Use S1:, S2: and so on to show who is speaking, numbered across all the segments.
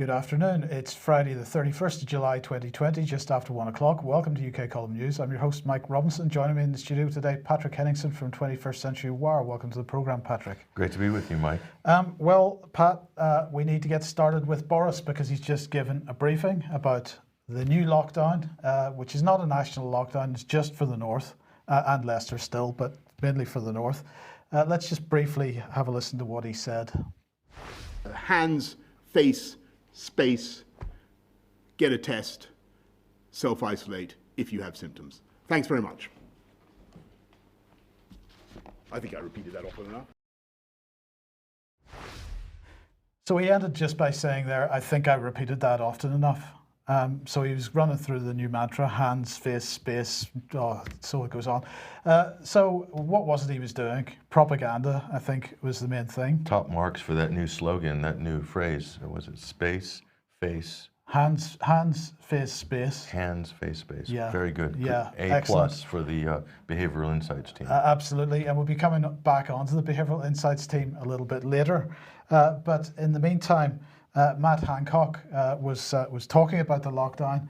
S1: Good afternoon. It's Friday the 31st of July 2020, just after 1 o'clock. Welcome to UK Column News. I'm your host, Mike Robinson. Joining me in the studio today, Patrick Henningsen from 21st Century Wire. Welcome to the programme, Patrick.
S2: Great to be with you, Mike.
S1: Well, Pat, we need to get started with Boris because he's just given a briefing about the new lockdown, which is not a national lockdown. It's just for the north and Leicester still, but mainly for the north. Let's just briefly have a listen to what he said.
S3: Hands, face, space, get a test, self-isolate if you have symptoms. Thanks very much. I think I repeated that often enough.
S1: So he ended just by saying there, I think I repeated that often enough. So he was running through the new mantra, hands, face, space, so it goes on. So what was it he was doing? Propaganda, I think, was the main thing.
S2: Top marks for that new slogan, that new phrase. Was it space, face?
S1: Hands, face, space.
S2: Hands, face, space.
S1: Yeah.
S2: Very good.
S1: Yeah.
S2: A plus for the Behavioural Insights team.
S1: Absolutely. And we'll be coming back onto the Behavioural Insights team a little bit later. But in the meantime, Matt Hancock was talking about the lockdown.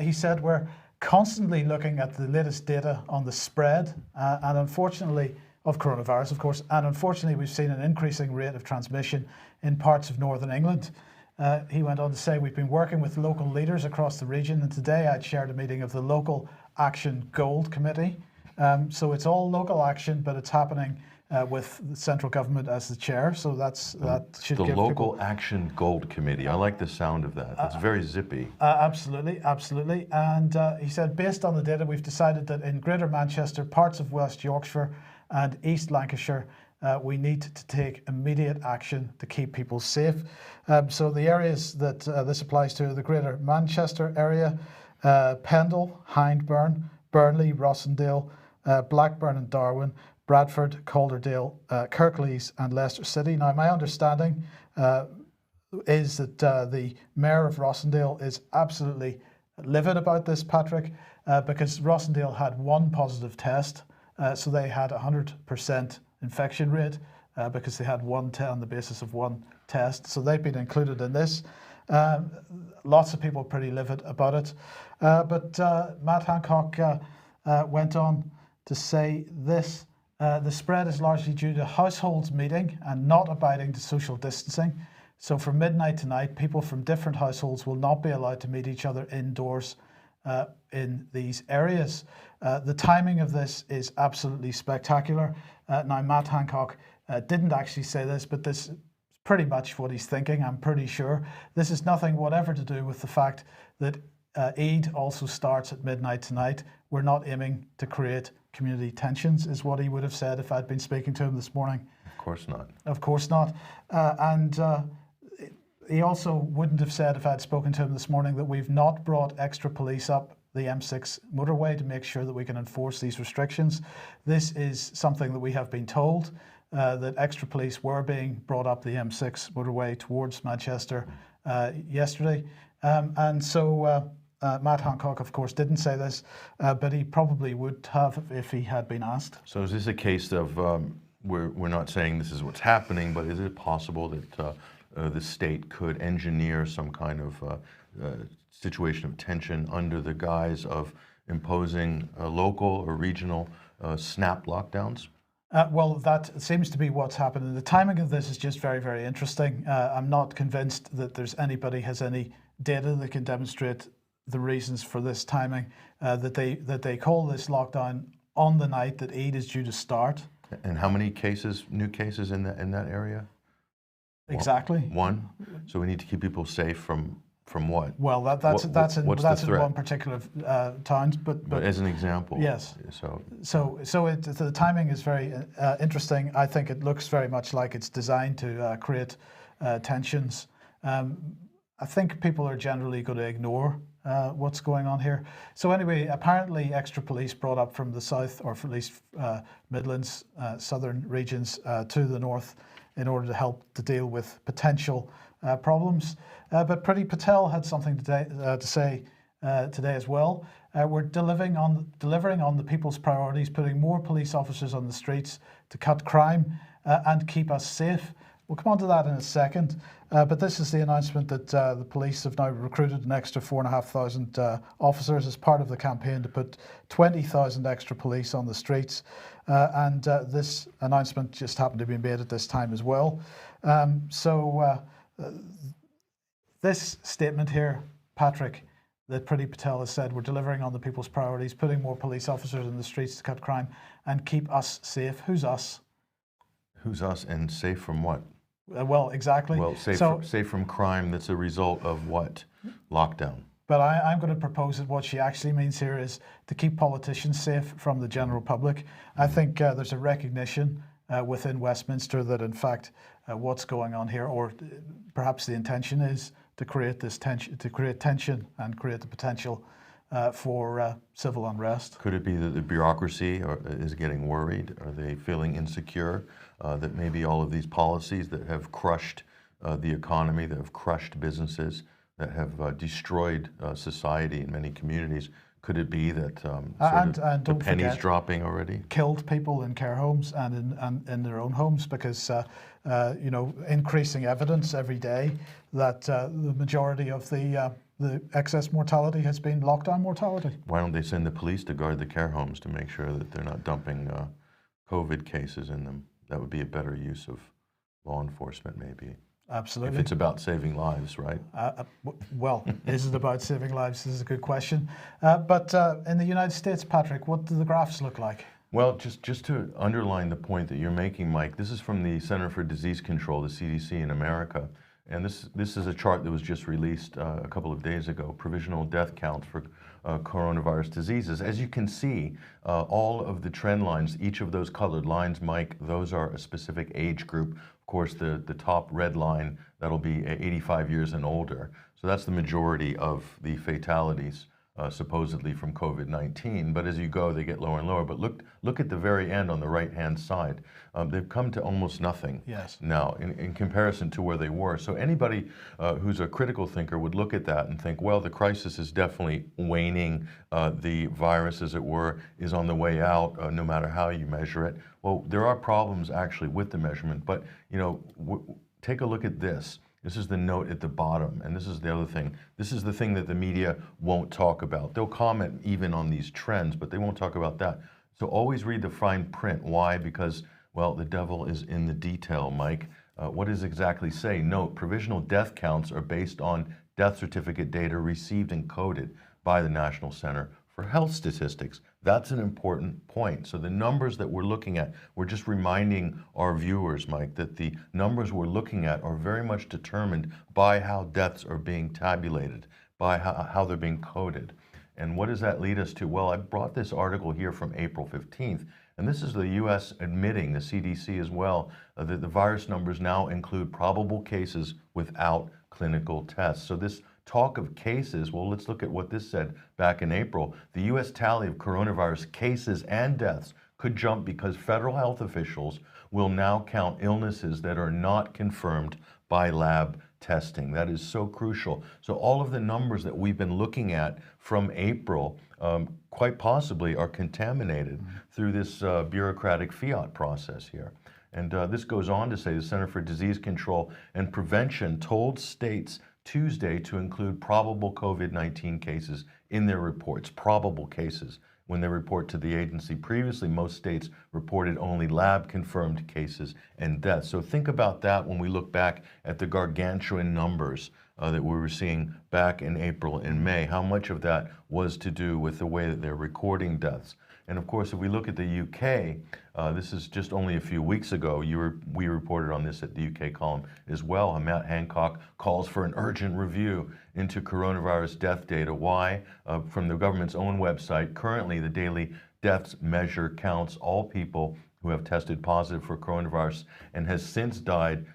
S1: He said we're constantly looking at the latest data on the spread and unfortunately of coronavirus, of course, and unfortunately we've seen an increasing rate of transmission in parts of northern England. He went on to say we've been working with local leaders across the region, and today I'd chaired a meeting of the Local Action Gold Committee. So it's all local action, but it's happening with the central government as the chair, so that should give
S2: the Local
S1: people...
S2: Action Gold Committee. I like the sound of that. It's very zippy.
S1: Absolutely. And he said, based on the data, we've decided that in Greater Manchester, parts of West Yorkshire and East Lancashire, we need to take immediate action to keep people safe. So the areas that this applies to are the Greater Manchester area, Pendle, Hindburn, Burnley, Rossendale, Blackburn and Darwen, Bradford, Calderdale, Kirklees and Leicester City. Now, my understanding is that the Mayor of Rossendale is absolutely livid about this, Patrick, because Rossendale had one positive test, so they had 100% infection rate because they had one on the basis of one test. So they've been included in this. Lots of people pretty livid about it. But Matt Hancock went on to say this. The spread is largely due to households meeting and not abiding to social distancing. So from midnight tonight, people from different households will not be allowed to meet each other indoors in these areas. The timing of this is absolutely spectacular. Now, Matt Hancock didn't actually say this, but this is pretty much what he's thinking, I'm pretty sure. This is nothing whatever to do with the fact that Eid also starts at midnight tonight. We're not aiming to create community tensions, is what he would have said if I'd been speaking to him this morning.
S2: Of course not.
S1: Of course not. And he also wouldn't have said if I'd spoken to him this morning that we've not brought extra police up the M6 motorway to make sure that we can enforce these restrictions. This is something that we have been told, that extra police were being brought up the M6 motorway towards Manchester yesterday. And so Matt Hancock, of course, didn't say this, but he probably would have if he had been asked.
S2: So is this a case of, we're not saying this is what's happening, but is it possible that the state could engineer some kind of situation of tension under the guise of imposing local or regional snap lockdowns?
S1: Well, that seems to be what's happening. The timing of this is just very, very interesting. I'm not convinced that there's anybody has any data that can demonstrate the reasons for this timing, that they call this lockdown on the night that Eid is due to start.
S2: And how many cases, new cases in that area?
S1: Exactly.
S2: One. So we need to keep people safe from what?
S1: Well, that's in one particular town, but
S2: as an example.
S1: Yes. So the timing is very interesting. I think it looks very much like it's designed to create tensions. I think people are generally going to ignore what's going on here. So anyway, apparently extra police brought up from the south, or at least Midlands, southern regions to the north in order to help to deal with potential problems. But Priti Patel had something to say today as well. We're delivering on the people's priorities, putting more police officers on the streets to cut crime and keep us safe. We'll come on to that in a second. But this is the announcement that the police have now recruited an extra 4,500 officers as part of the campaign to put 20,000 extra police on the streets. And this announcement just happened to be made at this time as well. This statement here, Patrick, that Priti Patel has said, we're delivering on the people's priorities, putting more police officers in the streets to cut crime and keep us safe. Who's us?
S2: Who's us and safe from what?
S1: Well, exactly.
S2: Well, safe from crime that's a result of what? Lockdown.
S1: But I'm going to propose that what she actually means here is to keep politicians safe from the general public. I think there's a recognition within Westminster that, in fact, what's going on here, or perhaps the intention is to create this tension, and create the potential for civil unrest.
S2: Could it be that the bureaucracy is getting worried? Are they feeling insecure that maybe all of these policies that have crushed the economy, that have crushed businesses, that have destroyed society in many communities, could it be that
S1: and
S2: the penny's dropping already?
S1: Killed people in care homes and in their own homes because increasing evidence every day that the majority of the excess mortality has been lockdown mortality.
S2: Why don't they send the police to guard the care homes to make sure that they're not dumping COVID cases in them? That would be a better use of law enforcement, maybe.
S1: Absolutely.
S2: If it's about saving lives, right?
S1: Well, is it about saving lives? This is a good question. But in the United States, Patrick, what do the graphs look like?
S2: Well, just to underline the point that you're making, Mike, this is from the Center for Disease Control, the CDC in America. And this is a chart that was just released a couple of days ago, provisional death count for coronavirus diseases. As you can see, all of the trend lines, each of those colored lines, Mike, those are a specific age group. Of course, the top red line, that'll be 85 years and older. So that's the majority of the fatalities supposedly from COVID-19. But as you go, they get lower and lower. But look at the very end on the right-hand side. They've come to almost nothing now in comparison to where they were. So anybody who's a critical thinker would look at that and think, well, the crisis is definitely waning. The virus, as it were, is on the way out, no matter how you measure it. Well, there are problems actually with the measurement. But, take a look at this. This is the note at the bottom, and this is the other thing. This is the thing that the media won't talk about. They'll comment even on these trends, but they won't talk about that. So always read the fine print. Why? Because, well, the devil is in the detail, Mike. What does it exactly say? Note, provisional death counts are based on death certificate data received and coded by the National Center for Health Statistics. That's an important point. So the numbers that we're looking at, we're just reminding our viewers, Mike, that the numbers we're looking at are very much determined by how deaths are being tabulated, by how they're being coded. And what does that lead us to? Well, I brought this article here from April 15th, and this is the U.S. admitting, the CDC as well, that the virus numbers now include probable cases without clinical tests. So this talk of cases, well, let's look at what this said back in April. The U.S. tally of coronavirus cases and deaths could jump because federal health officials will now count illnesses that are not confirmed by lab testing. That is so crucial. So all of the numbers that we've been looking at from April quite possibly are contaminated through this bureaucratic fiat process here. And this goes on to say the Center for Disease Control and Prevention told states Tuesday to include probable COVID-19 cases in their reports, probable cases, when they report to the agency. Previously, most states reported only lab-confirmed cases and deaths. So think about that when we look back at the gargantuan numbers that we were seeing back in April and May. How much of that was to do with the way that they're recording deaths? And of course, if we look at the UK, this is just only a few weeks ago, we reported on this at the UK column as well. Matt Hancock calls for an urgent review into coronavirus death data. Why? From the government's own website, currently the daily deaths measure counts all people who have tested positive for coronavirus and has since died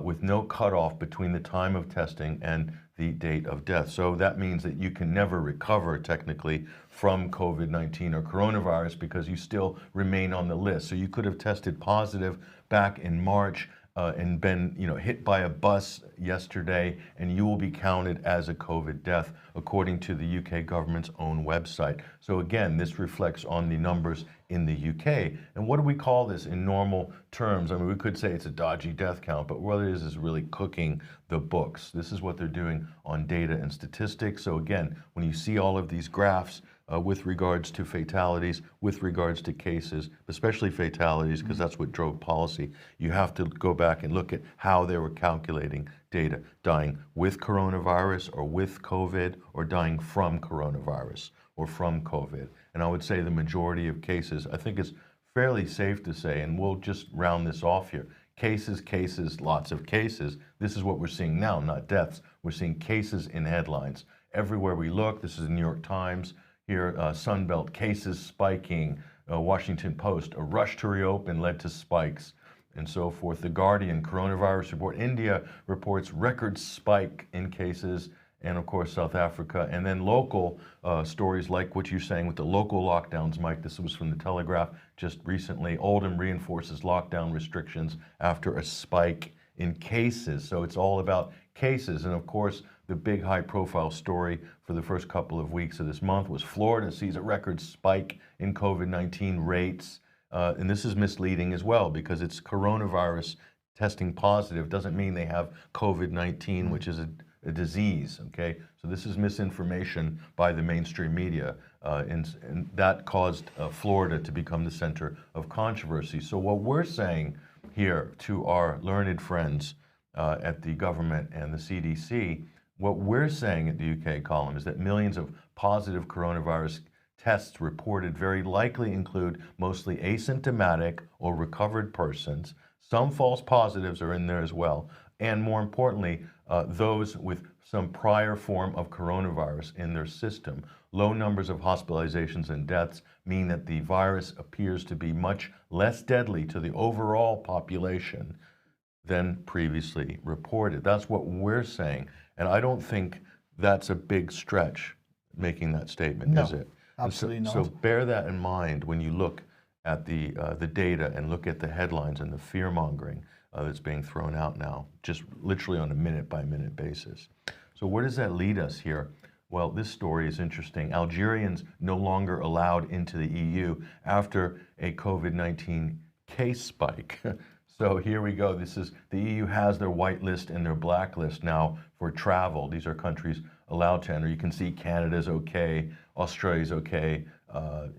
S2: with no cutoff between the time of testing and the date of death. So that means that you can never recover technically from COVID-19 or coronavirus because you still remain on the list. So you could have tested positive back in March and been hit by a bus yesterday, and you will be counted as a COVID death according to the UK government's own website. So again, this reflects on the numbers in the UK. And what do we call this in normal terms? I mean, we could say it's a dodgy death count, but what it is really cooking the books. This is what they're doing on data and statistics. So again, when you see all of these graphs, with regards to fatalities, with regards to cases, especially fatalities, because that's what drove policy. You have to go back and look at how they were calculating data, dying with coronavirus or with COVID, or dying from coronavirus or from COVID. And I would say the majority of cases, I think it's fairly safe to say, and we'll just round this off here, cases, lots of cases. This is what we're seeing now, not deaths. We're seeing cases in headlines. Everywhere we look, this is the New York Times, here, Sunbelt cases spiking, Washington Post, a rush to reopen led to spikes, and so forth. The Guardian, coronavirus report, India reports record spike in cases, and of course South Africa. And then local stories like what you're saying with the local lockdowns, Mike. This was from the Telegraph just recently. Oldham reinforces lockdown restrictions after a spike in cases. So it's all about cases. And of course, the big high-profile story for the first couple of weeks of this month was Florida sees a record spike in COVID-19 rates. And this is misleading as well, because it's coronavirus testing positive doesn't mean they have COVID-19, which is a disease, okay? So this is misinformation by the mainstream media, and that caused Florida to become the center of controversy. So what we're saying here to our learned friends at the government and the CDC, what we're saying at the UK column is that millions of positive coronavirus tests reported very likely include mostly asymptomatic or recovered persons. Some false positives are in there as well. And more importantly, those with some prior form of coronavirus in their system. Low numbers of hospitalizations and deaths mean that the virus appears to be much less deadly to the overall population than previously reported. That's what we're saying. And I don't think that's a big stretch making that statement,
S1: No,
S2: is it?
S1: absolutely
S2: So
S1: not.
S2: bear that in mind when you look at the data and look at the headlines and the fear-mongering that's being thrown out now, just literally on a minute-by-minute basis. So where does that lead us here? Well, this story is interesting. Algerians no longer allowed into the EU after a COVID-19 case spike. So here we go. This is the EU has their white list and their black list now for travel. These are countries allowed to enter. You can see Canada's okay, Australia's okay,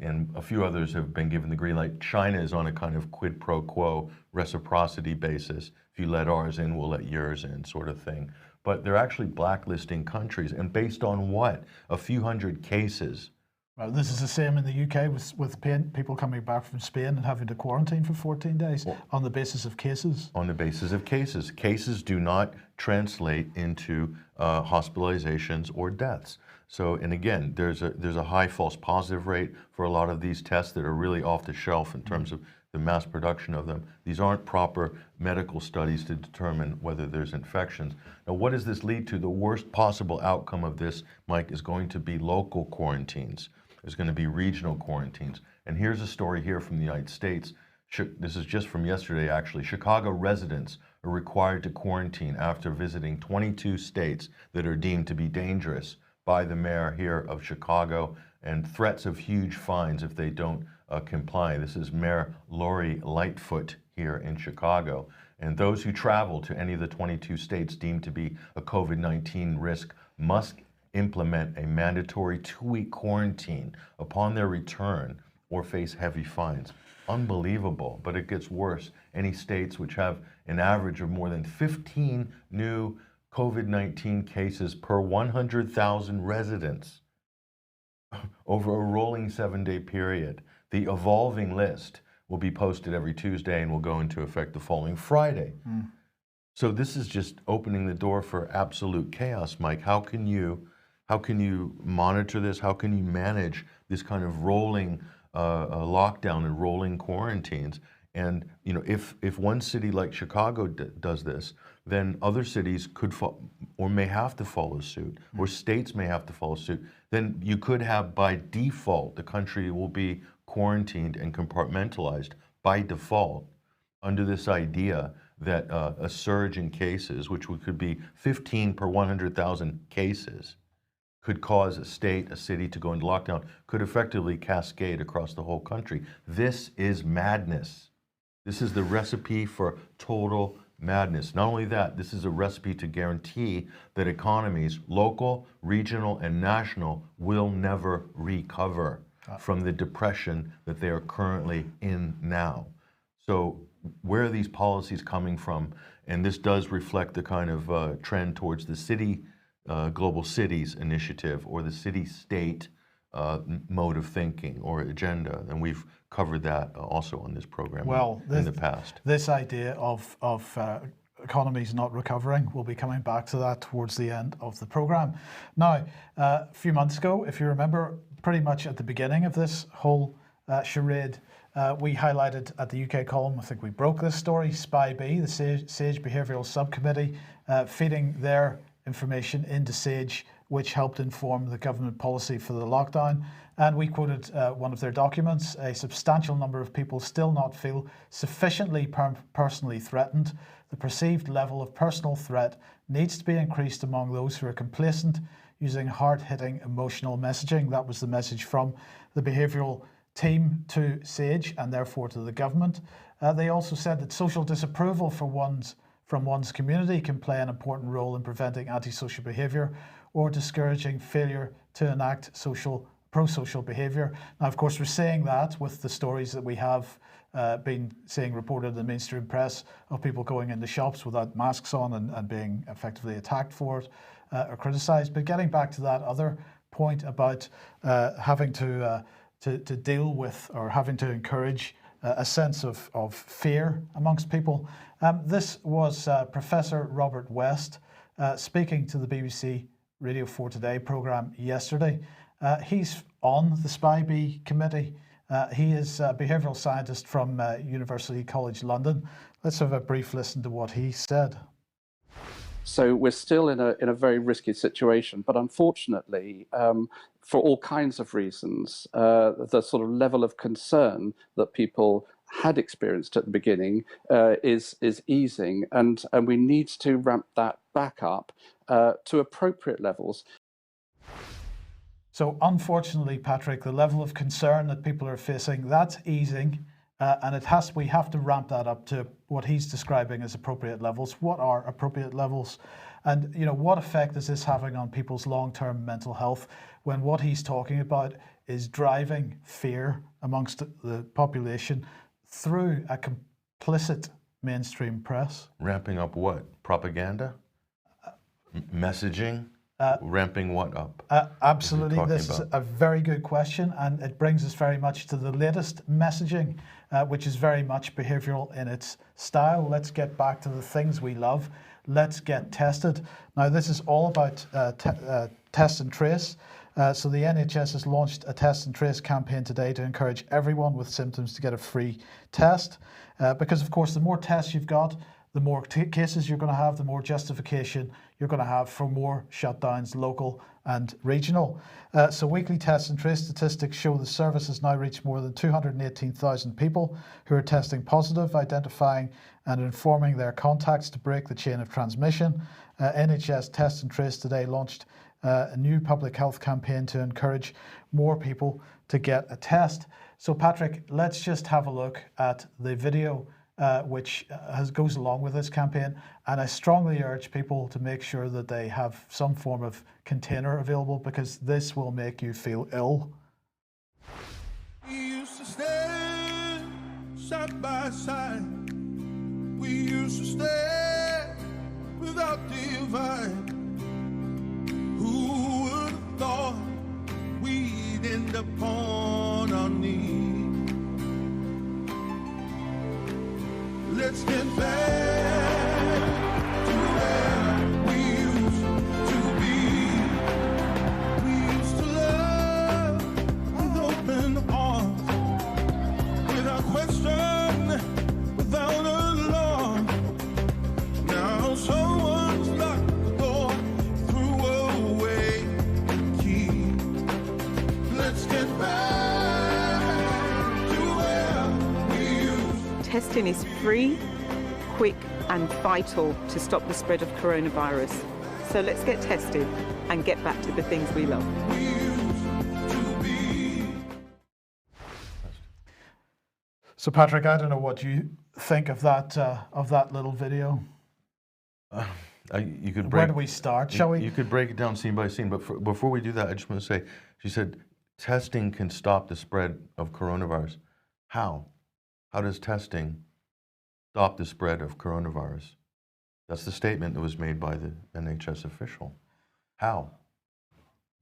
S2: and a few others have been given the green light. China is on a kind of quid pro quo reciprocity basis. If you let ours in, we'll let yours in, sort of thing. But they're actually blacklisting countries, and based on what? A few hundred cases.
S1: Well, this is the same in the UK with people coming back from Spain and having to quarantine for 14 days on the basis of cases.
S2: On the basis of cases. Cases do not translate into hospitalizations or deaths. So, and again, there's a high false positive rate for a lot of these tests that are really off the shelf in terms of the mass production of them. These aren't proper medical studies to determine whether there's infections. Now, what does this lead to? The worst possible outcome of this, Mike, is going to be local quarantines. There's going to be regional quarantines. And here's a story here from the United States. This is just from yesterday, actually. Chicago residents are required to quarantine after visiting 22 states that are deemed to be dangerous by the mayor here of Chicago, and threats of huge fines if they don't comply. This is Mayor Lori Lightfoot here in Chicago. And those who travel to any of the 22 states deemed to be a COVID-19 risk must implement a mandatory 2-week quarantine upon their return or face heavy fines. Unbelievable, but it gets worse. Any states which have an average of more than 15 new COVID-19 cases per 100,000 residents over a rolling 7-day period. The evolving list will be posted every Tuesday and will go into effect the following Friday. So this is just opening the door for absolute chaos, Mike. How can you monitor this? How can you manage this kind of rolling lockdown and rolling quarantines? And if one city like Chicago does this, then other cities could or may have to follow suit, or states may have to follow suit. Then you could have, by default, the country will be quarantined and compartmentalized by default under this idea that a surge in cases, which could be 15 per 100,000 cases, could cause a state, a city to go into lockdown, could effectively cascade across the whole country. This is madness. This is the recipe for total madness. Not only that, this is a recipe to guarantee that economies, local, regional, and national, will never recover from the depression that they are currently in now. So where are these policies coming from? And this does reflect the kind of trend towards the city, global cities initiative, or the city-state mode of thinking or agenda. And we've covered that also on this program in the past.
S1: This idea of economies not recovering, we'll be coming back to that towards the end of the program. Now, a few months ago, if you remember, pretty much at the beginning of this whole charade, we highlighted at the UK column, I think we broke this story, SPI-B, the SAGE Behavioural Subcommittee, feeding their information into SAGE, which helped inform the government policy for the lockdown. And we quoted one of their documents: a substantial number of people still not feel sufficiently personally threatened. The perceived level of personal threat needs to be increased among those who are complacent, using hard-hitting emotional messaging. That was the message from the behavioural team to SAGE and therefore to the government. They also said that social disapproval from one's community can play an important role in preventing antisocial behaviour or discouraging failure to enact pro-social behaviour. Now, of course, we're saying that with the stories that we have been seeing reported in the mainstream press of people going into shops without masks on and being effectively attacked for it or criticised. But getting back to that other point about having to deal with or having to encourage a sense of fear amongst people. This was Professor Robert West speaking to the BBC Radio 4 Today programme yesterday. He's on the SPI-B committee. He is a behavioural scientist from University College London. Let's have a brief listen to what he said.
S4: So we're still in a very risky situation, but unfortunately, for all kinds of reasons, the sort of level of concern that people had experienced at the beginning is easing, and we need to ramp that back up to appropriate levels.
S1: So unfortunately, Patrick, the level of concern that people are facing, that's easing, and we have to ramp that up to what he's describing as appropriate levels. What are appropriate levels? And what effect is this having on people's long-term mental health when what he's talking about is driving fear amongst the population through a complicit mainstream press?
S2: Ramping up what? Propaganda? Messaging? Ramping what up?
S1: Absolutely. This is a very good question, and it brings us very much to the latest messaging, which is very much behavioural in its style. Let's get back to the things we love. Let's get tested. Now, this is all about test and trace. So the NHS has launched a test and trace campaign today to encourage everyone with symptoms to get a free test. Because, of course, the more tests you've got, the more cases you're going to have, the more justification you're going to have for more shutdowns, local and regional. So weekly test and trace statistics show the service has now reached more than 218,000 people who are testing positive, identifying and informing their contacts to break the chain of transmission. NHS Test and Trace today launched a new public health campaign to encourage more people to get a test. So Patrick, let's just have a look at the video which goes along with this campaign, and I strongly urge people to make sure that they have some form of container available, because this will make you feel ill.
S5: We used to stand side by side. We used to stand without divide. Who would have thought we'd end up on our knees? Let's get back to where we used to be. We used to love with open arms, without question, without alarm. Now someone's locked the door, threw away the key. Let's get back to where we used to be.
S6: Testing is free, quick and vital to stop the spread of coronavirus. So let's get tested and get back to the things we love.
S1: So Patrick, I don't know what you think of that little video.
S2: You could
S1: Where do we start? Shall we?
S2: You could break it down scene by scene, but before we do that, I just want to say, she said, testing can stop the spread of coronavirus. How? How does testing stop the spread of coronavirus? That's the statement that was made by the NHS official. How?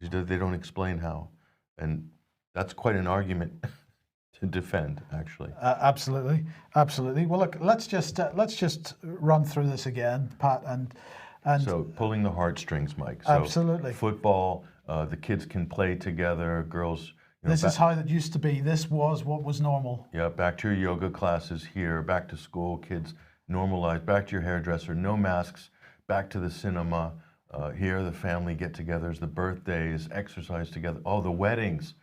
S2: They don't explain how. And that's quite an argument to defend, actually.
S1: Absolutely, absolutely. Well, look, let's just run through this again, Pat, and
S2: so pulling the heartstrings, Mike. So
S1: absolutely.
S2: Football, the kids can play together. Girls.
S1: This is how it used to be. This was what was normal.
S2: Yeah, back to your yoga classes here. Back to school, kids normalized. Back to your hairdresser, no masks. Back to the cinema. Here, the family get-togethers, the birthdays, exercise together. Oh, the weddings.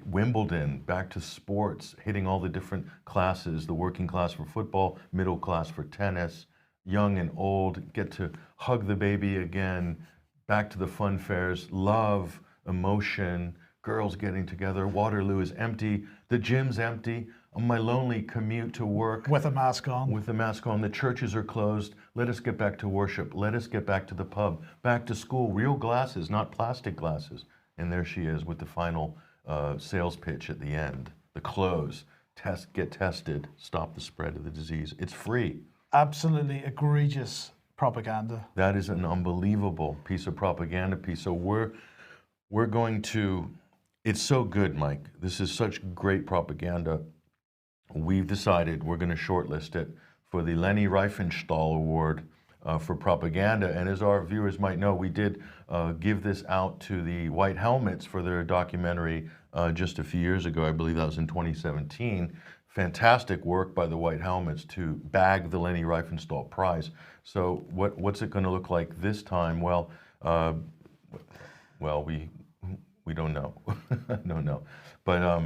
S2: Wimbledon, back to sports, hitting all the different classes, the working class for football, middle class for tennis, young and old, get to hug the baby again, back to the fun fairs, love, emotion, girls getting together, Waterloo is empty, the gym's empty, on my lonely commute to work.
S1: With a mask on.
S2: With the mask on, the churches are closed, let us get back to worship, let us get back to the pub, back to school, real glasses, not plastic glasses. And there she is with the final sales pitch at the end, the close, get tested, stop the spread of the disease. It's free.
S1: Absolutely egregious propaganda.
S2: That is an unbelievable piece of propaganda piece. So we're going to, it's so good, Mike. This is such great propaganda. We've decided we're going to shortlist it for the Leni Riefenstahl Award for propaganda. And as our viewers might know, we did give this out to the White Helmets for their documentary just a few years ago. I believe that was in 2017. Fantastic work by the White Helmets to bag the Leni Riefenstahl Prize. So what's it going to look like this time? Well, we don't know. No. But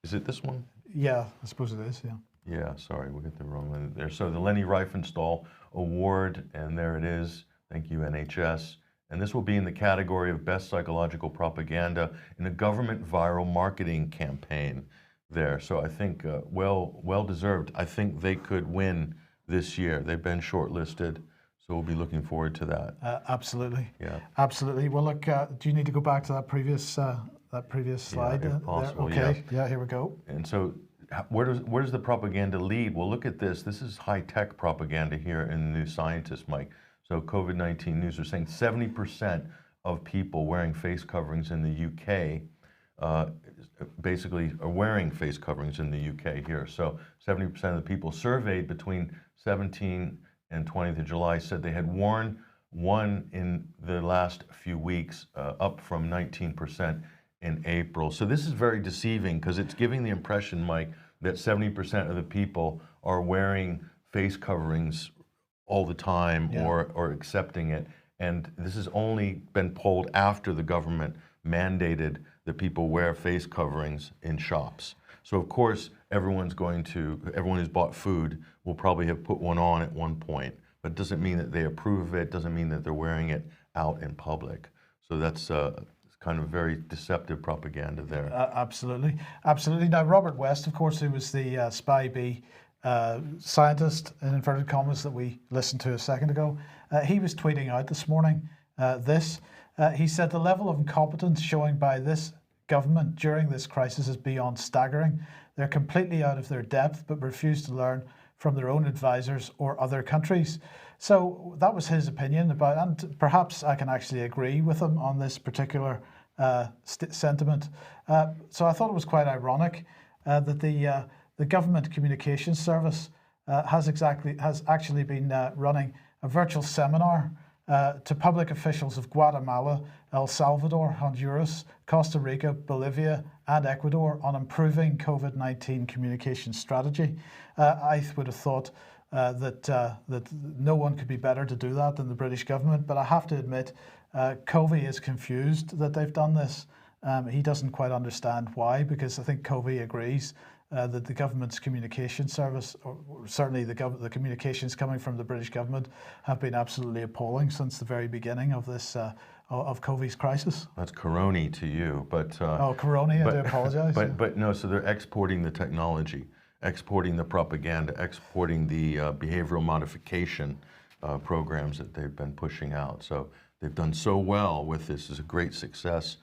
S2: is it this one?
S1: Yeah, I suppose it is, yeah.
S2: Yeah, sorry, we got the wrong one there. So the Leni Riefenstahl Award, and there it is. Thank you, NHS. And this will be in the category of Best Psychological Propaganda in a Government Viral Marketing Campaign there. So I think well deserved. I think they could win this year. They've been shortlisted, so we'll be looking forward to that.
S1: Absolutely.
S2: Yeah.
S1: Absolutely. Well, look, do you need to go back to that previous slide?
S2: if possible,
S1: okay.
S2: yes.
S1: Yeah, here we go.
S2: And so where does the propaganda lead? Well, look at this. This is high-tech propaganda here in the New Scientist, Mike. So COVID-19 News are saying 70% of people wearing face coverings in the UK basically are wearing face coverings in the UK here. So 70% of the people surveyed between 17 and 20th of July said they had worn one in the last few weeks, up from 19% in April. So this is very deceiving because it's giving the impression, Mike, that 70% of the people are wearing face coverings all the time,
S1: yeah,
S2: or accepting it. And this has only been polled after the government mandated that people wear face coverings in shops. So of course, everyone who's bought food will probably have put one on at one point, but it doesn't mean that they approve of it, doesn't mean that they're wearing it out in public. So that's kind of very deceptive propaganda there.
S1: Absolutely. Absolutely. Now, Robert West, of course, who was the Spy B scientist, in inverted commas, that we listened to a second ago, he was tweeting out this morning he said the level of incompetence showing by this government during this crisis is beyond staggering. They're completely out of their depth, but refuse to learn from their own advisors or other countries. So that was his opinion about, and perhaps I can actually agree with him on this particular sentiment. So I thought it was quite ironic that the government communications service has actually been running a virtual seminar to public officials of Guatemala, El Salvador, Honduras, Costa Rica, Bolivia, and Ecuador on improving COVID-19 communication strategy. I would have thought that no one could be better to do that than the British government, but I have to admit, Covey is confused that they've done this. He doesn't quite understand why, because I think Covey agrees that the government's communication service, or certainly the communications coming from the British government, have been absolutely appalling since the very beginning of this of COVID's crisis.
S2: That's corony to you, but
S1: corony. I do apologise.
S2: But no. So they're exporting the technology, exporting the propaganda, exporting the behavioral modification programs that they've been pushing out. So they've done so well with this. Is a great success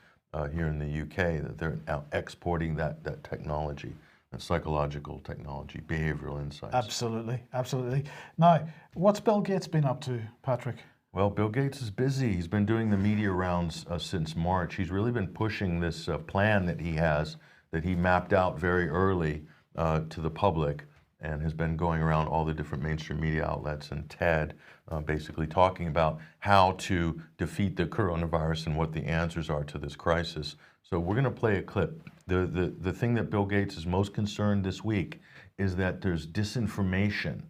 S2: here in the UK that they're now exporting that technology. And psychological technology, behavioral insights.
S1: Absolutely, absolutely. Now, what's Bill Gates been up to, Patrick?
S2: Well, Bill Gates is busy. He's been doing the media rounds since March. He's really been pushing this plan that he has, that he mapped out very early to the public, and has been going around all the different mainstream media outlets and TED, basically talking about how to defeat the coronavirus and what the answers are to this crisis. So we're going to play a clip. The thing that Bill Gates is most concerned this week is that there's disinformation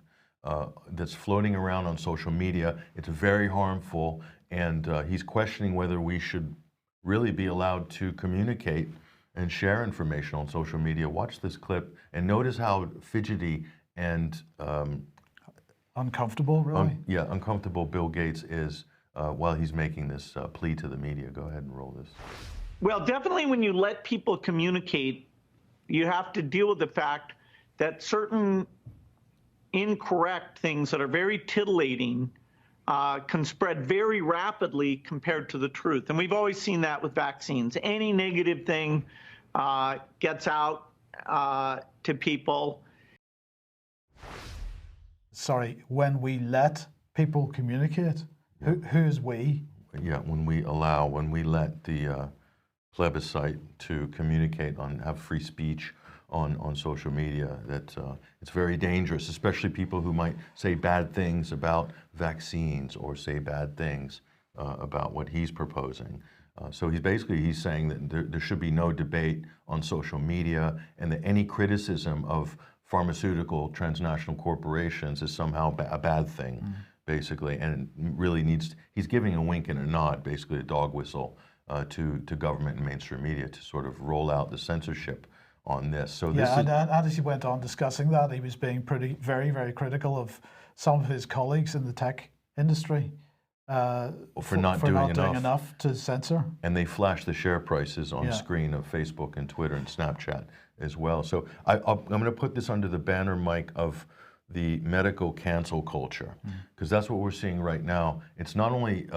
S2: that's floating around on social media. It's very harmful, and he's questioning whether we should really be allowed to communicate and share information on social media. Watch this clip and notice how fidgety and
S1: uncomfortable, really.
S2: Uncomfortable Bill Gates is while he's making this plea to the media. Go ahead and roll this.
S7: Well, definitely when you let people communicate, you have to deal with the fact that certain incorrect things that are very titillating can spread very rapidly compared to the truth. And we've always seen that with vaccines. Any negative thing gets out to people.
S1: Sorry, when we let people communicate? Who's we?
S2: Yeah, when we let the plebiscite to communicate have free speech on social media, that it's very dangerous, especially people who might say bad things about vaccines or say bad things about what he's proposing. So he's saying that there should be no debate on social media, and that any criticism of pharmaceutical transnational corporations is somehow a bad thing, basically, and really he's giving a wink and a nod, basically a dog whistle to government and mainstream media to sort of roll out the censorship on this. So
S1: and as he went on discussing that, he was being very, very critical of some of his colleagues in the tech industry
S2: for not doing
S1: enough to censor.
S2: And they flash the share prices on screen of Facebook and Twitter and Snapchat as well. So I'm going to put this under the banner, Mike, of the medical cancel culture, because that's what we're seeing right now. It's not only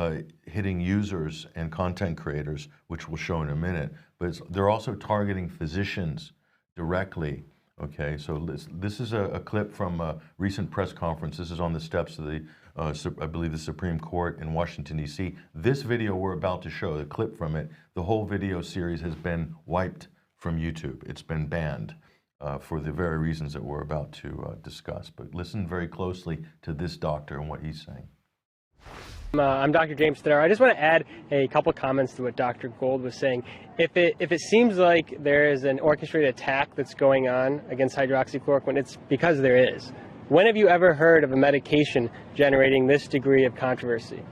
S2: hitting users and content creators, which we'll show in a minute, but they're also targeting physicians directly. Okay, so this is a clip from a recent press conference. This is on the steps of the, I believe, the Supreme Court in Washington, D.C. This video we're about to show, the clip from it, the whole video series has been wiped from YouTube. It's been banned for the very reasons that we're about to discuss. But listen very closely to this doctor and what he's saying.
S8: I'm Dr. James Thedaro. I just want to add a couple comments to what Dr. Gold was saying. If it seems like there is an orchestrated attack that's going on against hydroxychloroquine, it's because there is. When have you ever heard of a medication generating this degree of controversy?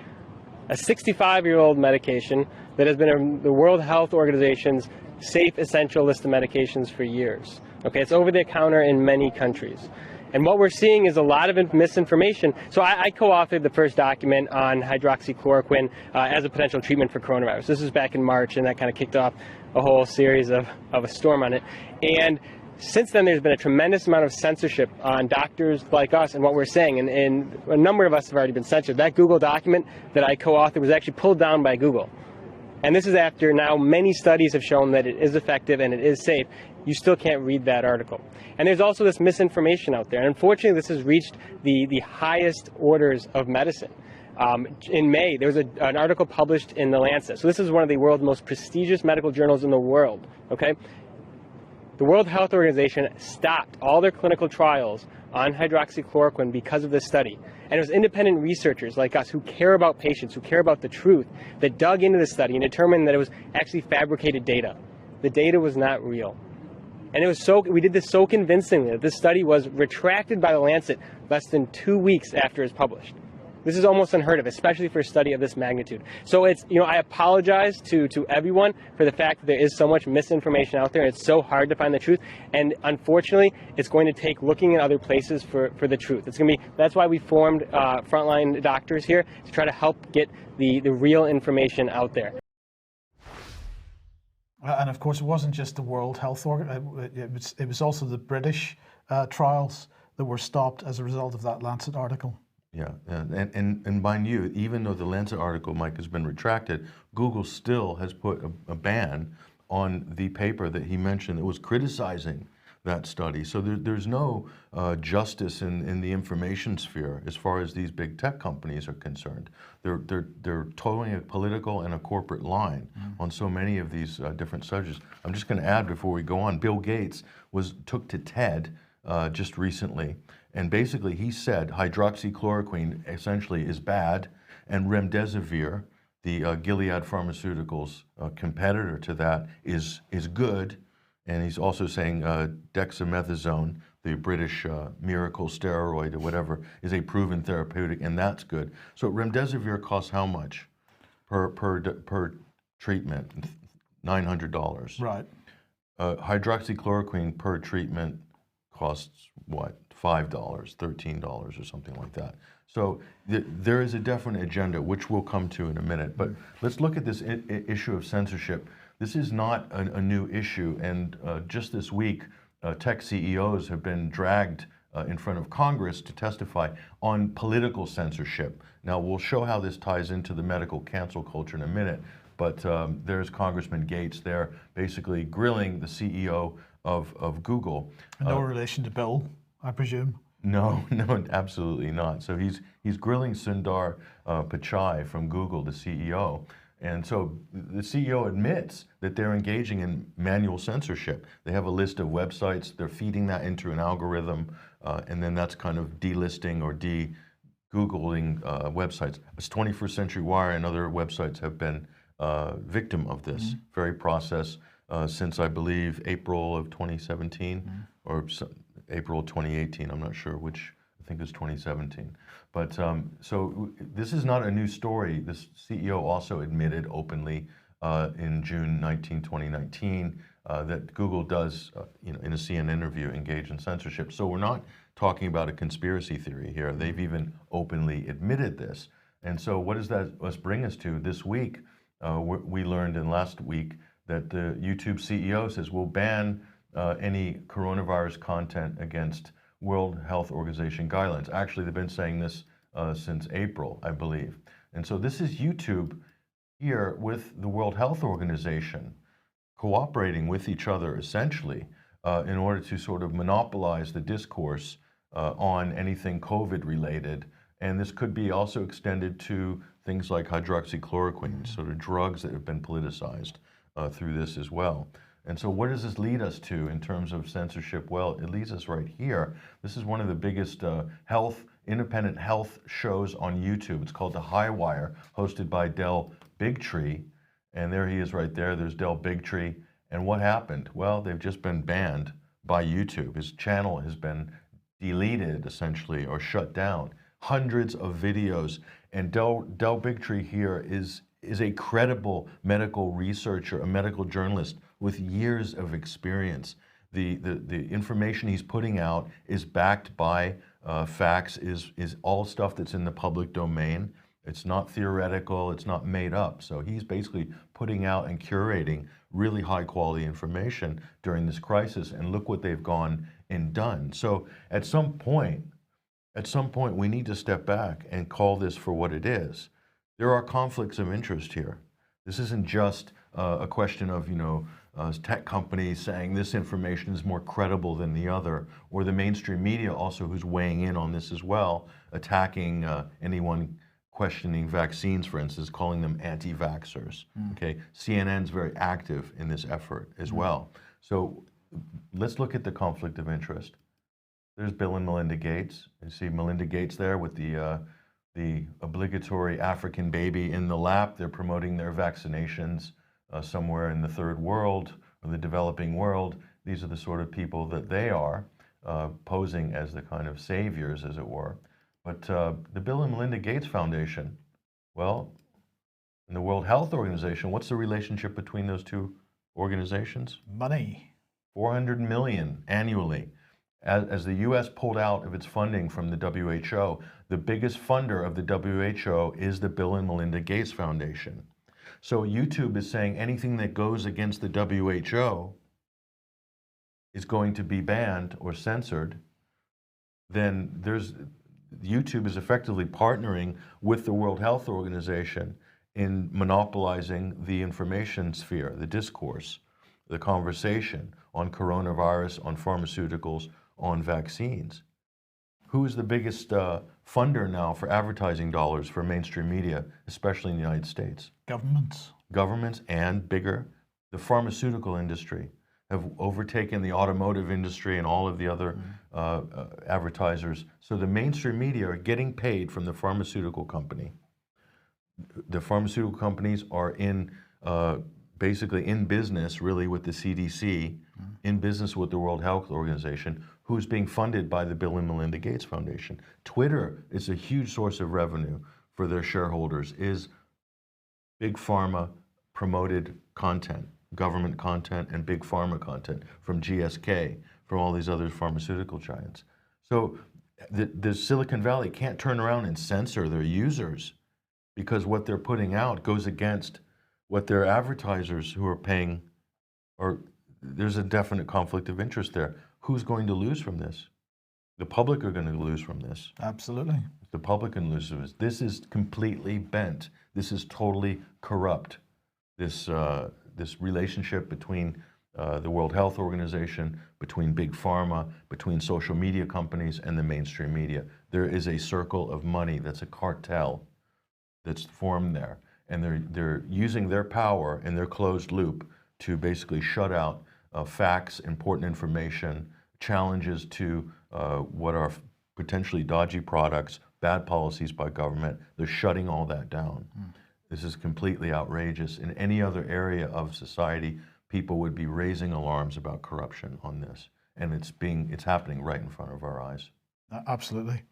S8: A 65-year-old medication that has been in the World Health Organization's safe essential list of medications for years. Okay, it's over the counter in many countries. And what we're seeing is a lot of misinformation. So I co-authored the first document on hydroxychloroquine as a potential treatment for coronavirus. This was back in March, and that kind of kicked off a whole series of a storm on it. And since then, there's been a tremendous amount of censorship on doctors like us and what we're saying. And a number of us have already been censored. That Google document that I co-authored was actually pulled down by Google. And this is after now many studies have shown that it is effective and it is safe. You still can't read that article. And there's also this misinformation out there. And unfortunately, this has reached the highest orders of medicine. In May, there was an article published in The Lancet. So this is one of the world's most prestigious medical journals in the world. Okay, the World Health Organization stopped all their clinical trials on hydroxychloroquine because of this study. And it was independent researchers like us who care about patients, who care about the truth, that dug into the study and determined that it was actually fabricated data. The data was not real. And it was we did this so convincingly that this study was retracted by The Lancet less than 2 weeks after it was published. This is almost unheard of, especially for a study of this magnitude. So it's, I apologize to everyone for the fact that there is so much misinformation out there. It's so hard to find the truth. And unfortunately, it's going to take looking in other places for the truth. That's why we formed frontline doctors here, to try to help get the real information out there.
S1: And of course, it wasn't just the World Health Organization, it was also the British trials that were stopped as a result of that Lancet article.
S2: Yeah, and mind you, even though the Lancet article, Mike, has been retracted, Google still has put a ban on the paper that he mentioned that was criticizing that study. So there's no justice in the information sphere as far as these big tech companies are concerned. They're towing a political and a corporate line on so many of these different subjects. I'm just going to add before we go on, Bill Gates took to TED just recently, and basically he said hydroxychloroquine essentially is bad, and remdesivir, the Gilead Pharmaceuticals competitor to that, is good. And he's also saying dexamethasone, the British miracle steroid or whatever, is a proven therapeutic, and that's good. So remdesivir costs how much per treatment? $900.
S1: Right.
S2: Hydroxychloroquine per treatment costs what? $5, $13 or something like that. So there is a definite agenda, which we'll come to in a minute. But let's look at this issue of censorship. This is not a new issue, and just this week, tech CEOs have been dragged in front of Congress to testify on political censorship. Now, we'll show how this ties into the medical cancel culture in a minute, but there's Congressman Gates there basically grilling the CEO of Google.
S1: No relation to Bill, I presume.
S2: No, absolutely not. So he's grilling Sundar Pichai from Google, the CEO. And so the CEO admits that they're engaging in manual censorship. They have a list of websites, they're feeding that into an algorithm, and then that's kind of delisting or de-Googling websites. As 21st Century Wire and other websites have been victim of this very process since, I believe, April of 2017 or April of 2018. I'm not sure which. I think it was 2017. But so this is not a new story. This CEO also admitted openly in June 2019, that Google does, in a CNN interview, engage in censorship. So we're not talking about a conspiracy theory here. They've even openly admitted this. And so what does that bring us to? This week, we learned in last week that the YouTube CEO says we'll ban any coronavirus content against World Health Organization guidelines. Actually, they've been saying this since April, I believe. And so this is YouTube here with the World Health Organization cooperating with each other, essentially, in order to sort of monopolize the discourse on anything COVID related. And this could be also extended to things like hydroxychloroquine, sort of drugs that have been politicized through this as well. And so what does this lead us to in terms of censorship? Well, it leads us right here. This is one of the biggest independent health shows on YouTube. It's called The High Wire, hosted by Del Bigtree. And there he is right there. There's Del Bigtree. And what happened? Well, they've just been banned by YouTube. His channel has been deleted, essentially, or shut down. Hundreds of videos. And Del Bigtree here is a credible medical researcher, a medical journalist with years of experience. The information he's putting out is backed by facts, is all stuff that's in the public domain. It's not theoretical, it's not made up. So he's basically putting out and curating really high quality information during this crisis, and look what they've gone and done. So at some point, we need to step back and call this for what it is. There are conflicts of interest here. This isn't just a question of, tech companies saying this information is more credible than the other, or the mainstream media also who's weighing in on this as well, attacking anyone questioning vaccines, for instance, calling them anti-vaxxers. Okay, CNN's very active in this effort as well. So let's look at the conflict of interest. There's Bill and Melinda Gates. You see Melinda Gates there with the obligatory African baby in the lap. They're promoting their vaccinations somewhere in the third world or the developing world. These are the sort of people that they are, posing as the kind of saviors, as it were. But the Bill and Melinda Gates Foundation, well, and the World Health Organization, what's the relationship between those two organizations?
S1: Money.
S2: 400 million annually. As the U.S. pulled out of its funding from the WHO, the biggest funder of the WHO is the Bill and Melinda Gates Foundation. So YouTube is saying anything that goes against the WHO is going to be banned or censored. Then YouTube is effectively partnering with the World Health Organization in monopolizing the information sphere, the discourse, the conversation on coronavirus, on pharmaceuticals, on vaccines. Who is the biggest funder now for advertising dollars for mainstream media, especially in the United States?
S1: Governments.
S2: Governments, and bigger, the pharmaceutical industry have overtaken the automotive industry and all of the other advertisers. So the mainstream media are getting paid from the pharmaceutical company. The pharmaceutical companies are basically in business really with the CDC, in business with the World Health Organization, who's being funded by the Bill and Melinda Gates Foundation. Twitter is a huge source of revenue for their shareholders, is big pharma promoted content, government content and big pharma content from GSK, from all these other pharmaceutical giants. So the Silicon Valley can't turn around and censor their users because what they're putting out goes against what their advertisers who are paying, or there's a definite conflict of interest there. Who's going to lose from this? The public are going to lose from this.
S1: Absolutely.
S2: The public can lose from this. This is completely bent. This is totally corrupt. This relationship between the World Health Organization, between big pharma, between social media companies and the mainstream media. There is a circle of money that's a cartel that's formed there. And they're using their power in their closed loop to basically shut out facts, important information, challenges to what are potentially dodgy products, bad policies by government. They're shutting all that down. This is completely outrageous. In any other area of society, people would be raising alarms about corruption on this. And it's happening right in front of our eyes.
S1: Absolutely.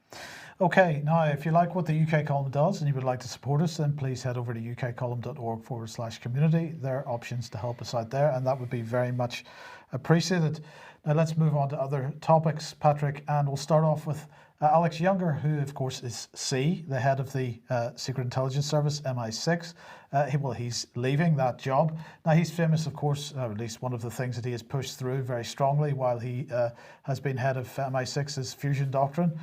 S1: Okay, now if you like what the UK Column does and you would like to support us, then please head over to ukcolumn.org/community. There are options to help us out there, and that would be very much appreciated. Now let's move on to other topics, Patrick, and we'll start off with Alex Younger, who of course is the head of the Secret Intelligence Service, MI6. He's leaving that job. Now he's famous, of course, at least one of the things that he has pushed through very strongly while he has been head of MI6's fusion doctrine.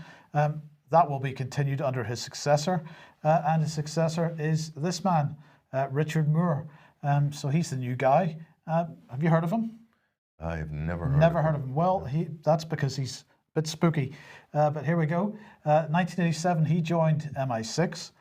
S1: That will be continued under his successor, and his successor is this man, Richard Moore. So he's the new guy. Have you heard of him?
S2: I have never heard of him.
S1: Well, that's because he's a bit spooky. But here we go. 1987, he joined MI6.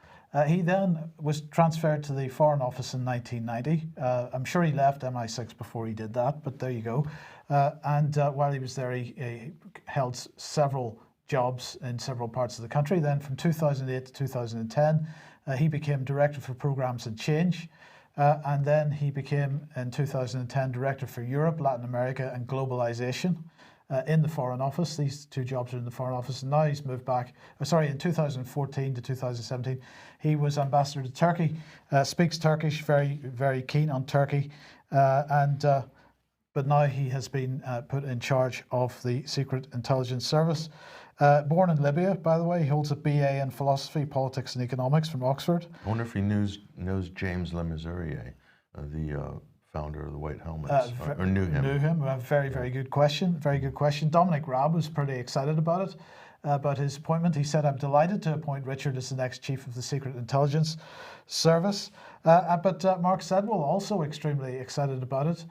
S1: He then was transferred to the Foreign Office in 1990. I'm sure he left MI6 before he did that, but there you go. And while he was there, he held several jobs in several parts of the country. Then from 2008 to 2010, he became Director for Programs and Change. And then he became, in 2010, Director for Europe, Latin America and Globalization in the Foreign Office. These two jobs are in the Foreign Office. And now he's moved back, in 2014 to 2017, he was Ambassador to Turkey, speaks Turkish, very, very keen on Turkey. But now he has been put in charge of the Secret Intelligence Service. Born in Libya, by the way, he holds a BA in Philosophy, Politics and Economics from Oxford.
S2: I wonder if he knows James Le Mesurier, the founder of the White Helmets, or knew him.
S1: Knew him. Very, very good question. Very good question. Dominic Raab was pretty excited about it, about his appointment. He said, "I'm delighted to appoint Richard as the next chief of the Secret Intelligence Service." But Mark Sedwill also extremely excited about it.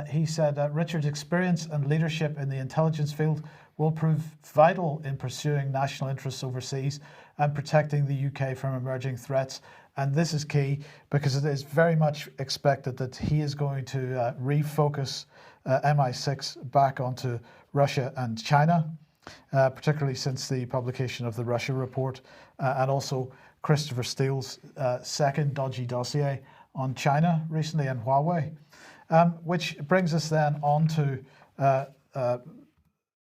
S1: He said, "Richard's experience and leadership in the intelligence field will prove vital in pursuing national interests overseas and protecting the UK from emerging threats." And this is key because it is very much expected that he is going to refocus MI6 back onto Russia and China, particularly since the publication of the Russia report and also Christopher Steele's second dodgy dossier on China recently and Huawei. Which brings us then on to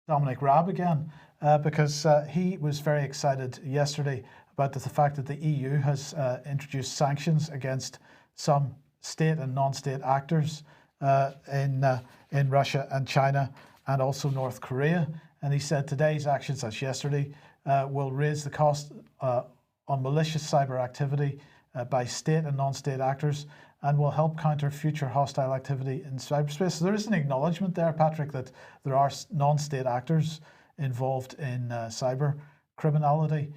S1: Dominic Raab again. because he was very excited yesterday about the fact that the EU has introduced sanctions against some state and non-state actors in Russia and China and also North Korea. And he said today's actions, that's yesterday, will raise the cost on malicious cyber activity by state and non-state actors and will help counter future hostile activity in cyberspace. So there is an acknowledgement there, Patrick, that there are non-state actors involved in cyber criminality.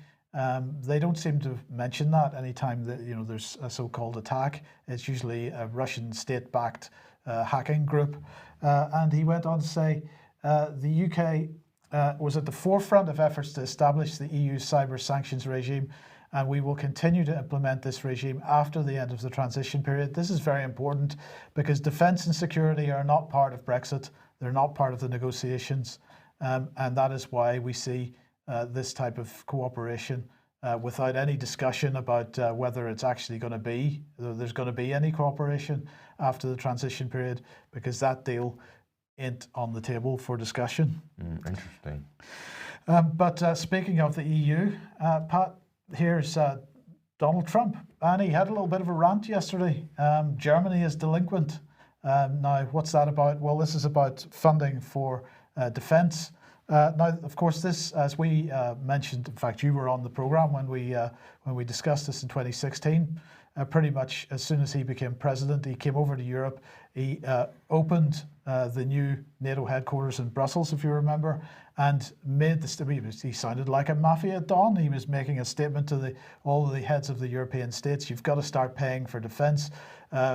S1: They don't seem to mention that anytime that there's a so-called attack. It's usually a Russian state-backed hacking group. And he went on to say the UK was at the forefront of efforts to establish the EU cyber sanctions regime, and we will continue to implement this regime after the end of the transition period. This is very important because defence and security are not part of Brexit. They're not part of the negotiations. And that is why we see this type of cooperation without any discussion about whether it's actually going to be, there's going to be any cooperation after the transition period, because that deal ain't on the table for discussion.
S2: Interesting.
S1: But speaking of the EU, Pat, here's Donald Trump, and he had a little bit of a rant yesterday. Germany is delinquent. Now, what's that about? Well, this is about funding for defence. Now, of course, this, as we mentioned, in fact, you were on the programme when we discussed this in 2016. Pretty much as soon as he became president, he came over to Europe. He opened the new NATO headquarters in Brussels, if you remember, and made the he sounded like a mafia don. He was making a statement to all of the heads of the European states: you've got to start paying for defence.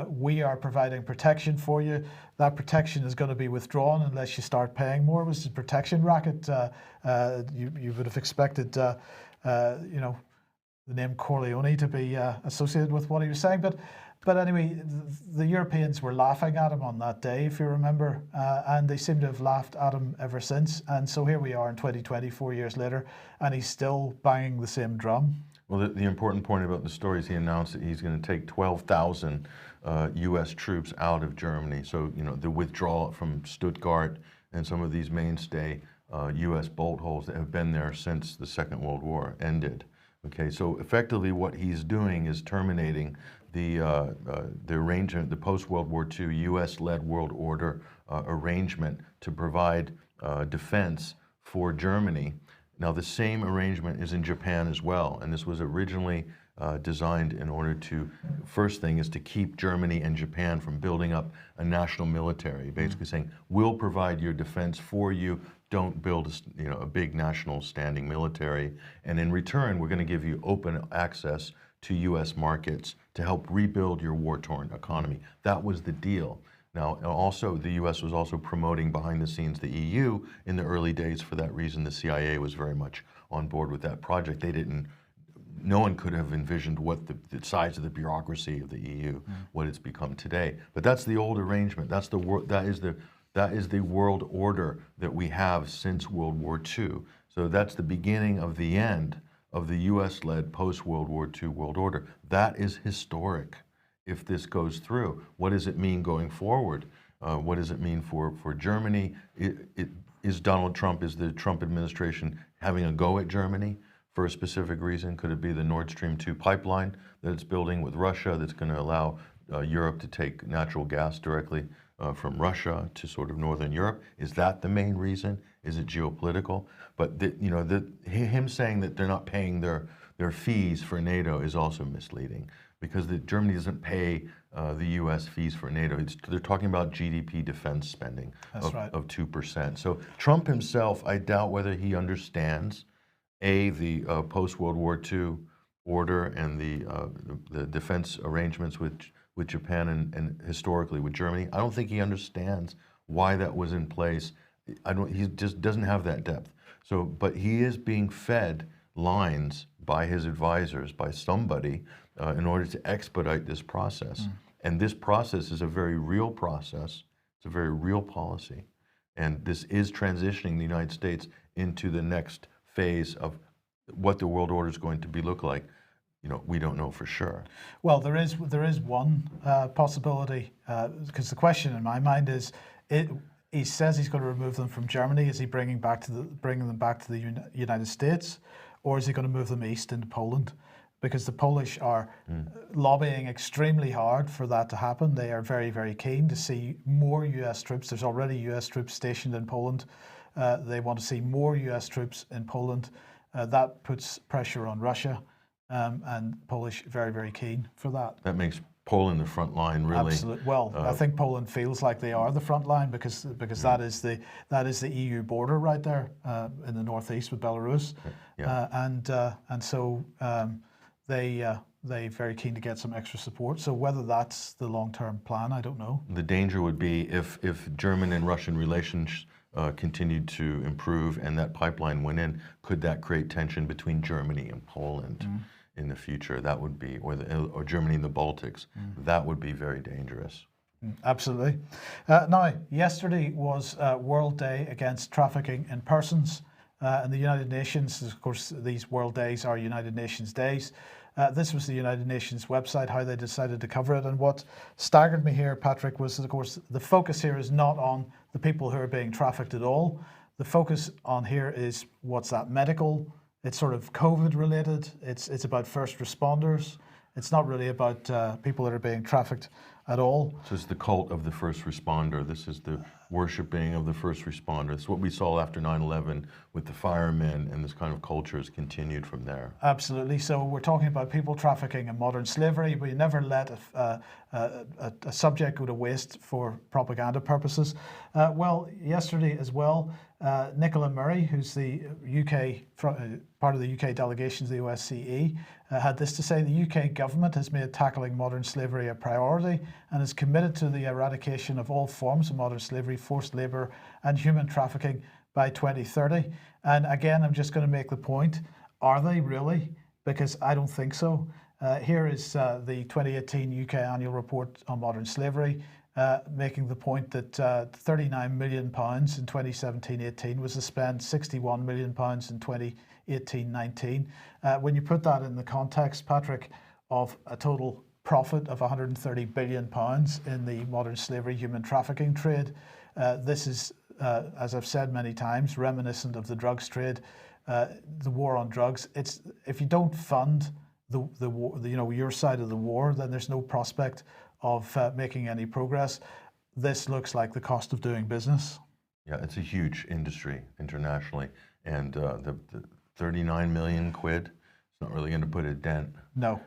S1: We are providing protection for you. That protection is going to be withdrawn unless you start paying more. It was a protection racket. You would have expected, the name Corleone to be associated with what he was saying. But anyway, the Europeans were laughing at him on that day, if you remember, and they seem to have laughed at him ever since. And so here we are in 2020, 4 years later, and he's still banging the same drum.
S2: Well, the important point about the story is he announced that he's going to take 12,000 U.S. troops out of Germany. So, the withdrawal from Stuttgart and some of these mainstay U.S. bolt holes that have been there since the Second World War ended. Okay, so effectively what he's doing is terminating the arrangement, the post-World War II U.S.-led world order arrangement to provide defense for Germany. Now, the same arrangement is in Japan as well, and this was originally designed in order to, first thing is to keep Germany and Japan from building up a national military, basically saying, we'll provide your defense for you, don't build a big national standing military, and in return, we're going to give you open access to U.S. markets to help rebuild your war-torn economy. That was the deal. Now, also, the U.S. was also promoting behind the scenes the EU in the early days. For that reason, the CIA was very much on board with that project. No one could have envisioned what the size of the bureaucracy of the EU, what it's become today. But that's the old arrangement. That is the world order that we have since World War II. So that's the beginning of the end of the U.S.-led post-World War II world order. That is historic. If this goes through, what does it mean going forward? What does it mean for Germany? Is the Trump administration having a go at Germany for a specific reason? Could it be the Nord Stream 2 pipeline that it's building with Russia that's going to allow Europe to take natural gas directly from Russia to sort of Northern Europe? Is that the main reason? Is it geopolitical? But him saying that they're not paying their fees for NATO is also misleading, because Germany doesn't pay the U.S. fees for NATO. They're talking about GDP defense spending of 2%. So Trump himself, I doubt whether he understands the post-World War II order and the defense arrangements with Japan and historically with Germany. I don't think he understands why that was in place. He just doesn't have that depth. So, but he is being fed lines by his advisors, by somebody, in order to expedite this process. And this process is a very real process. It's a very real policy. And this is transitioning the United States into the next phase of what the world order is going to look like. We don't know for sure.
S1: Well, there is one possibility, because the question in my mind is, he says he's going to remove them from Germany. Is he bringing them back to the United States, or is he going to move them east into Poland? Because the Polish are lobbying extremely hard for that to happen. They are very, very keen to see more US troops. There's already US troops stationed in Poland. They want to see more US troops in Poland. That puts pressure on Russia, and Polish very, very keen for that.
S2: That makes Poland the front line, really.
S1: Absolutely. Well, I think Poland feels like they are the front line because that is the EU border right there in the northeast with Belarus, and so they're very keen to get some extra support. So whether that's the long-term plan, I don't know.
S2: The danger would be if German and Russian relations continued to improve and that pipeline went in, could that create tension between Germany and Poland in the future? That would be, or Germany and the Baltics. That would be very dangerous.
S1: Absolutely. Now, yesterday was World Day Against Trafficking in Persons. And the United Nations, of course, these World Days are United Nations days. This was the United Nations website, how they decided to cover it. And what staggered me here, Patrick, was, of course, the focus here is not on the people who are being trafficked at all. The focus on here is what's that, medical. It's sort of COVID related. It's about first responders. It's not really about people that are being trafficked at all.
S2: So it's the cult of the first responder. This is the worshiping of the first responder. It's what we saw after 9/11 with the firemen, and this kind of culture has continued from there.
S1: Absolutely. So we're talking about people trafficking and modern slavery. We never let a subject go to waste for propaganda purposes. Well, yesterday as well, Nicola Murray, who's the UK part of the UK delegation to the OSCE, had this to say: the UK government has made tackling modern slavery a priority and is committed to the eradication of all forms of modern slavery, forced labour and human trafficking by 2030. And again, I'm just going to make the point, are they really? Because I don't think so. Here is the 2018 UK annual report on modern slavery, making the point that £39 million in 2017-18 was to spend £61 million in 2018-19. When you put that in the context, Patrick, of a total profit of £130 billion in the modern slavery human trafficking trade, this is, as I've said many times, reminiscent of the drugs trade, the war on drugs. It's, if you don't fund the war, your side of the war, then there's no prospect of making any progress. This looks like the cost of doing business.
S2: Yeah, it's a huge industry internationally, and the 39 million quid, it's not really going to put a dent.
S1: No.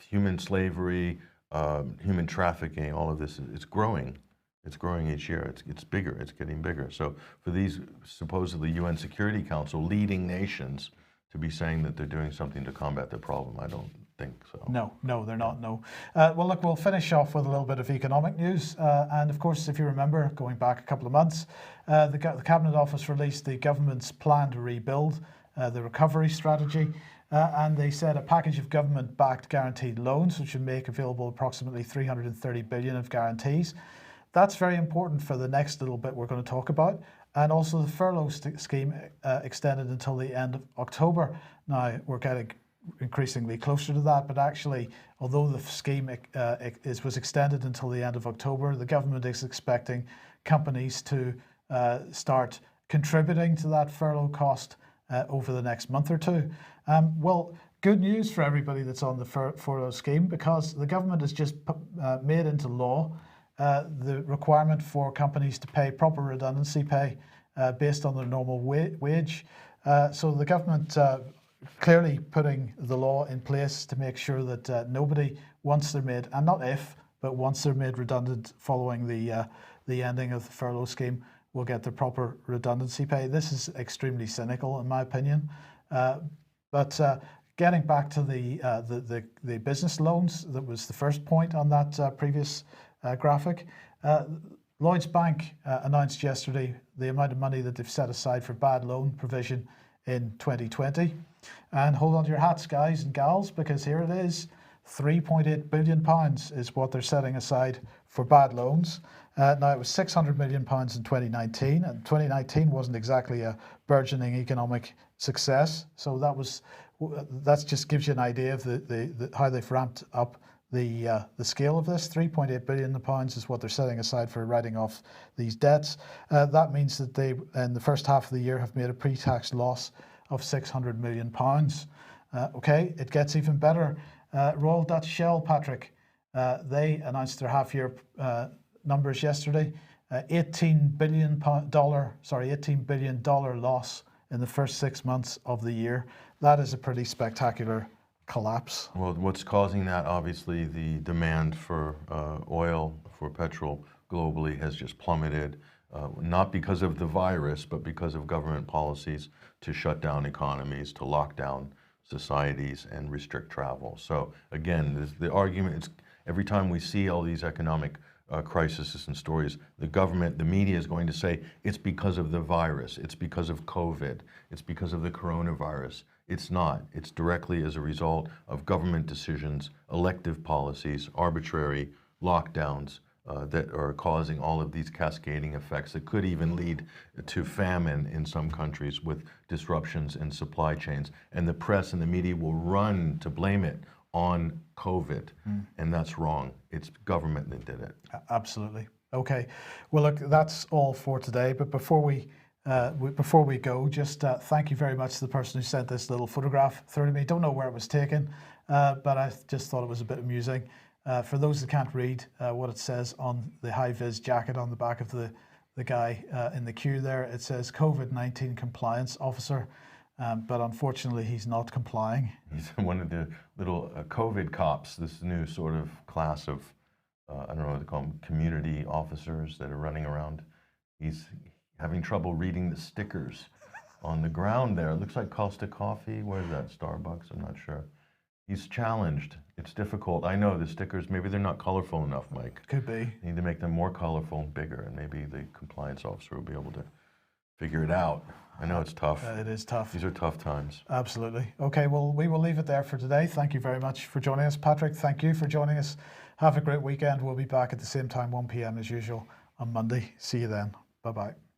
S2: Human slavery, human trafficking, all of this, it's growing. It's growing each year. It's bigger. It's getting bigger. So for these supposedly UN Security Council leading nations to be saying that they're doing something to combat the problem, I don't think so.
S1: No, they're not, no. Well, look, we'll finish off with a little bit of economic news. And of course, if you remember, going back a couple of months, the Cabinet Office released the government's plan to rebuild, the recovery strategy. And they said a package of government-backed guaranteed loans, which would make available approximately 330 billion of guarantees. That's very important for the next little bit we're going to talk about. And also the furlough scheme extended until the end of October. Now, we're getting increasingly closer to that, but actually, although the scheme was extended until the end of October, the government is expecting companies to start contributing to that furlough cost over the next month or two. Well, good news for everybody that's on the furlough scheme, because the government has just made into law the requirement for companies to pay proper redundancy pay based on their normal wage. So the government clearly putting the law in place to make sure that nobody, once they're made, and not if, but once they're made redundant following the ending of the furlough scheme, will get the proper redundancy pay. This is extremely cynical, in my opinion. But getting back to the business loans, that was the first point on that previous graphic. Lloyds Bank announced yesterday the amount of money that they've set aside for bad loan provision in 2020. And hold on to your hats, guys and gals, because here it is. £3.8 billion is what they're setting aside for bad loans. Now, it was £600 million in 2019, and 2019 wasn't exactly a burgeoning economic success. So that just gives you an idea of how they've ramped up the scale of this. £3.8 billion is what they're setting aside for writing off these debts. That means that they, in the first half of the year, have made a pre-tax loss of £600 million. Okay, it gets even better. Royal Dutch Shell, Patrick, they announced their half-year numbers yesterday. $18 billion loss in the first 6 months of the year. That is a pretty spectacular collapse.
S2: Well, what's causing that, obviously, the demand for oil, for petrol globally has just plummeted, not because of the virus, but because of government policies to shut down economies, to lock down societies and restrict travel. So again, the argument is every time we see all these economic crises and stories, the government, the media is going to say it's because of the virus, it's because of COVID, it's because of the coronavirus. It's not. It's directly as a result of government decisions, elective policies, arbitrary lockdowns that are causing all of these cascading effects that could even lead to famine in some countries with disruptions in supply chains. And the press and the media will run to blame it on COVID, and that's wrong. It's government that did it.
S1: Absolutely. Okay. Well, look, that's all for today. But before we go, just thank you very much to the person who sent this little photograph through to me. Don't know where it was taken, but I just thought it was a bit amusing. For those that can't read what it says on the high-vis jacket on the back of the guy in the queue there, it says COVID-19 compliance officer. But unfortunately, he's not complying.
S2: He's one of the little COVID cops, this new sort of class of, I don't know what they call them, community officers that are running around. He's having trouble reading the stickers on the ground there. It looks like Costa Coffee. Where's that? Starbucks? I'm not sure. He's challenged. It's difficult. I know the stickers, maybe they're not colorful enough, Mike.
S1: Could be.
S2: You need to make them more colorful and bigger, and maybe the compliance officer will be able to figure it out. I know it's tough.
S1: It is tough.
S2: These are tough times.
S1: Absolutely. Okay, well, we will leave it there for today. Thank you very much for joining us. Patrick, thank you for joining us. Have a great weekend. We'll be back at the same time, 1 p.m. as usual on Monday. See you then. Bye-bye.